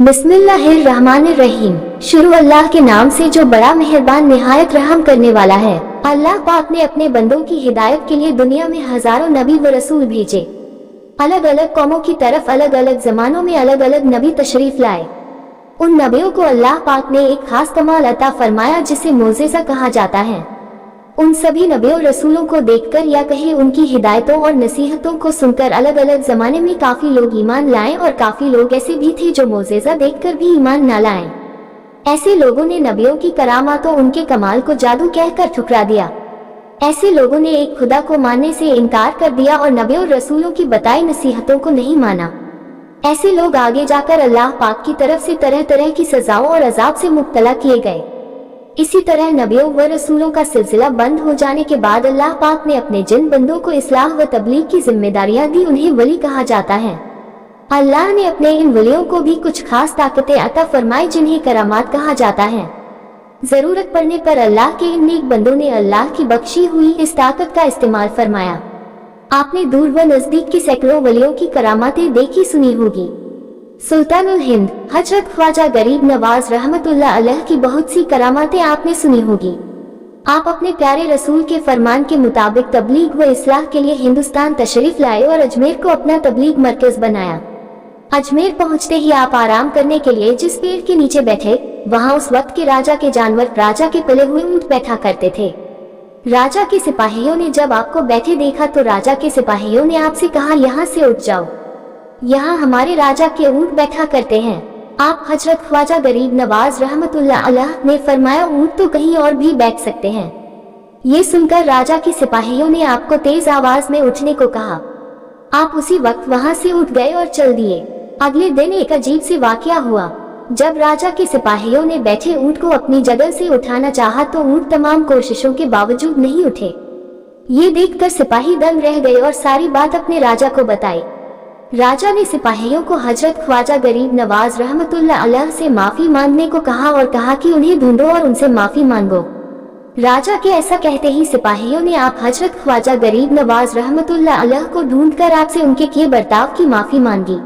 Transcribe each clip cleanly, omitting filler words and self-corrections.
बिस्मिल्लाहिर्रहमानिर्रहीम। शुरू अल्लाह के नाम से जो बड़ा मेहरबान निहायत रहम करने वाला है। अल्लाह पाक ने अपने बंदों की हिदायत के लिए दुनिया में हजारों नबी व रसूल भेजे। अलग अलग कौमों की तरफ अलग अलग जमानों में अलग अलग नबी तशरीफ लाए। उन नबियों को अल्लाह पाक ने एक खास कमाल अता फरमाया जिसे मोज़ेज़ा कहा जाता है। उन सभी नबियों रसूलों को देखकर या कहे उनकी हिदायतों और नसीहतों को सुनकर अलग अलग जमाने में काफी लोग ईमान लाएं और काफी लोग ऐसे भी थे जो मोज़ेज़ा देखकर भी ईमान न लाएं। ऐसे लोगों ने नबियों की करामातों उनके कमाल को जादू कहकर ठुकरा दिया। ऐसे लोगों ने एक खुदा को मानने से इनकार कर दिया और नबियों रसूलों की बताई नसीहतों को नहीं माना। ऐसे लोग आगे जाकर अल्लाह पाक की तरफ से तरह तरह की सजाओं और अजाब से मुब्तला किए गए। इसी तरह नबियों व रसूलों का सिलसिला बंद हो जाने के बाद अल्लाह पाक ने अपने जिन बंदों को इस्लाह व तबलीग की जिम्मेदारियां दी उन्हें वली कहा जाता है। अल्लाह ने अपने इन वलियों को भी कुछ खास ताकतें अता फरमाई जिन्हें करामात कहा जाता है। जरूरत पड़ने पर अल्लाह के इन नेक बंदों ने अल्लाह की बख्शी हुई इस ताकत का इस्तेमाल फरमाया। आपने दूर व नजदीक की सैकड़ों वलियों की करामातें देखी सुनी होगी। सुल्तानुल हिंद हजरत ख्वाजा गरीब नवाज रहमतुल्लाह अलैह की बहुत सी करामातें आपने सुनी होगी। आप अपने प्यारे रसूल के फरमान के मुताबिक तबलीग व इस्लाह के लिए हिंदुस्तान तशरीफ लाए और अजमेर को अपना तबलीग मरकज बनाया। अजमेर पहुंचते ही आप आराम करने के लिए जिस पेड़ के नीचे बैठे वहां उस वक्त के राजा के जानवर राजा के पले हुए ऊंट बैठा करते थे। राजा के सिपाहियों ने जब आपको बैठे देखा तो राजा के सिपाहियों ने आपसे कहा, यहाँ से उठ जाओ, यहाँ हमारे राजा के ऊंट बैठा करते हैं। आप हजरत ख्वाजा गरीब नवाज रहमतुल्लाह अलैह ने फरमाया, ऊंट तो कहीं और भी बैठ सकते हैं। ये सुनकर राजा के सिपाहियों ने आपको तेज आवाज में उठने को कहा। आप उसी वक्त वहां से उठ गए और चल दिए। अगले दिन एक अजीब सी वाकया हुआ। जब राजा के सिपाहियों ने बैठे ऊंट को अपनी जगह से उठाना चाहा तो ऊंट तमाम कोशिशों के बावजूद नहीं उठे। ये देखकर सिपाही दंग रह गए और सारी बात अपने राजा को बताई। राजा ने सिपाहियों को हजरत ख्वाजा गरीब नवाज रहमतुल्लाह अलैह से माफी मांगने को कहा और कहा कि उन्हें ढूंढो और उनसे माफी मांगो। राजा के ऐसा कहते ही सिपाहियों ने आप हजरत ख्वाजा गरीब नवाज रहमतुल्लाह अलैह को ढूंढकर आपसे उनके किए बर्ताव की माफी मांगी।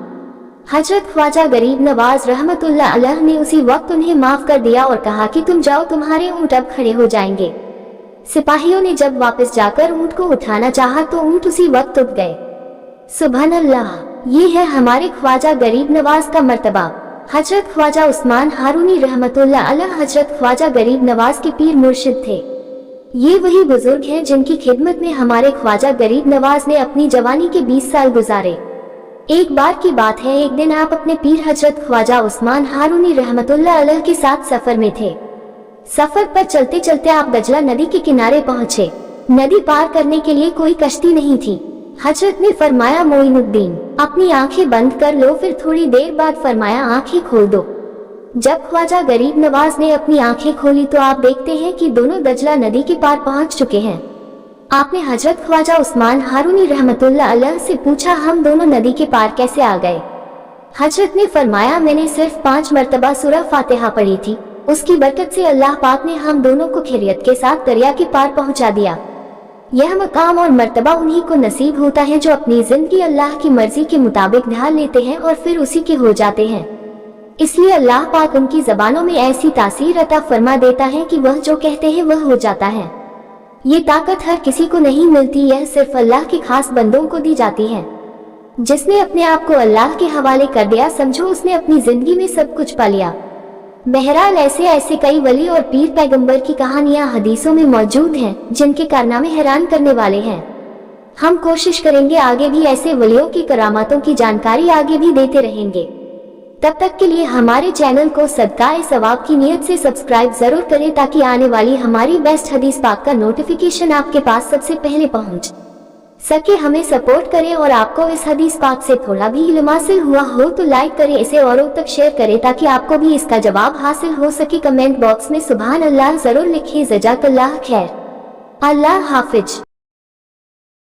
हजरत ख्वाजा गरीब नवाज रहमतुल्लाह अलैह ने उसी वक्त उन्हें माफ कर दिया और कहा कि तुम जाओ, तुम्हारे ऊंट अब खड़े हो जाएंगे। सिपाहियों ने जब वापस जाकर ऊंट को उठाना चाहा तो ऊंट उसी वक्त उठ गए। सुभान अल्लाह, ये है हमारे ख्वाजा गरीब नवाज का मर्तबा। हजरत ख्वाजा उस्मान हारूनी रहमतुल्लाह अलैह हजरत ख्वाजा गरीब नवाज के पीर मुर्शिद थे। ये वही बुजुर्ग हैं जिनकी खिदमत में हमारे ख्वाजा गरीब नवाज ने अपनी जवानी के 20 साल गुजारे। एक बार की बात है, एक दिन आप अपने पीर हजरत ख्वाजा उस्मान हारूनी रहमतुल्लाह अलैह के साथ सफर में थे। सफर पर चलते चलते आप दजला नदी के किनारे पहुंचे। नदी पार करने के लिए कोई कश्ती नहीं थी। हजरत ने फरमाया, मोइनुद्दीन अपनी आंखें बंद कर लो। फिर थोड़ी देर बाद फरमाया, आंखें खोल दो। जब ख्वाजा गरीब नवाज ने अपनी आंखें खोली तो आप देखते हैं कि दोनों दजला नदी के पार पहुंच चुके हैं। आपने हजरत ख्वाजा उस्मान हारूनी रहमतुल्लाह अलैह से पूछा, हम दोनों नदी के पार कैसे आ गए? हजरत ने फरमाया, मैंने सिर्फ 5 मरतबा सूरह फातिहा पढ़ी थी, उसकी बरकत से अल्लाह पाक ने हम दोनों को खैरियत के साथ दरिया के पार पहुंचा दिया। यह मकाम और मर्तबा उन्हीं को नसीब होता है जो अपनी जिंदगी अल्लाह की मर्जी के मुताबिक ढाल लेते हैं और फिर उसी के हो जाते हैं। इसलिए अल्लाह पाक उनकी जबानों में ऐसी तासीर अता फरमा देता है कि वह जो कहते हैं वह हो जाता है। ये ताकत हर किसी को नहीं मिलती, यह सिर्फ अल्लाह के खास बंदों को दी जाती है। जिसने अपने आप को अल्लाह के हवाले कर दिया, समझो उसने अपनी जिंदगी में सब कुछ पा लिया। बहरहाल ऐसे कई वली और पीर पैगंबर की कहानियां हदीसों में मौजूद हैं जिनके कारनामे हैरान करने वाले हैं। हम कोशिश करेंगे आगे भी ऐसे वलियों की करामातों की जानकारी आगे भी देते रहेंगे। तब तक के लिए हमारे चैनल को सदकाए सवाब की नियत से सब्सक्राइब जरूर करें ताकि आने वाली हमारी बेस्ट हदीस पाक का नोटिफिकेशन आपके पास सबसे पहले पहुंच सके। हमें सपोर्ट करें और आपको इस हदीस पाक से थोड़ा भी इल्म हासिल हुआ हो तो लाइक करें, इसे औरों तक शेयर करें ताकि आपको भी इसका जवाब हासिल हो सके। कमेंट बॉक्स में सुभान अल्लाह जरूर लिखें। जज़ाकल्लाह खैर। अल्लाह हाफिज।